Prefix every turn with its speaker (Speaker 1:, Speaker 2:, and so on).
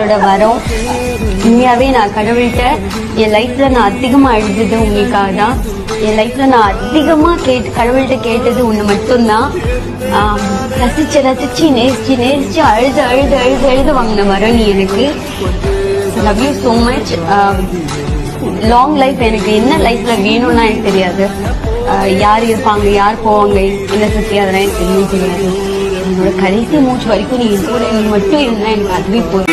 Speaker 1: வரோம். உண்மையாவே நான் கடவுள்கிட்ட என் லைஃப்ல நான் அதிகமா எழுதுது உங்களுக்காக தான். என் லைஃப்ல நான் அதிகமா கடவுள்கிட்ட கேட்டது ஒண்ணு மட்டும்தான். ரசிச்சு ரசிச்சு நேசிச்சு நேசிச்சு அழுது அழுது அழுது அழுது வாங்கின வரோம் நீ எனக்கு. Love you so much. Long life எனக்கு என்ன லைஃப்ல வேணும்னா எனக்கு தெரியாது. யார் இருப்பாங்க யார் போவாங்க என்ன சுத்தி அதெல்லாம் எனக்கு தெரியவும் தெரியாது. என்னோட கடைசி மூச்சு வரைக்கும் நீ கூட நீ மட்டும் இருந்தா எனக்கு அதுவே போதும்.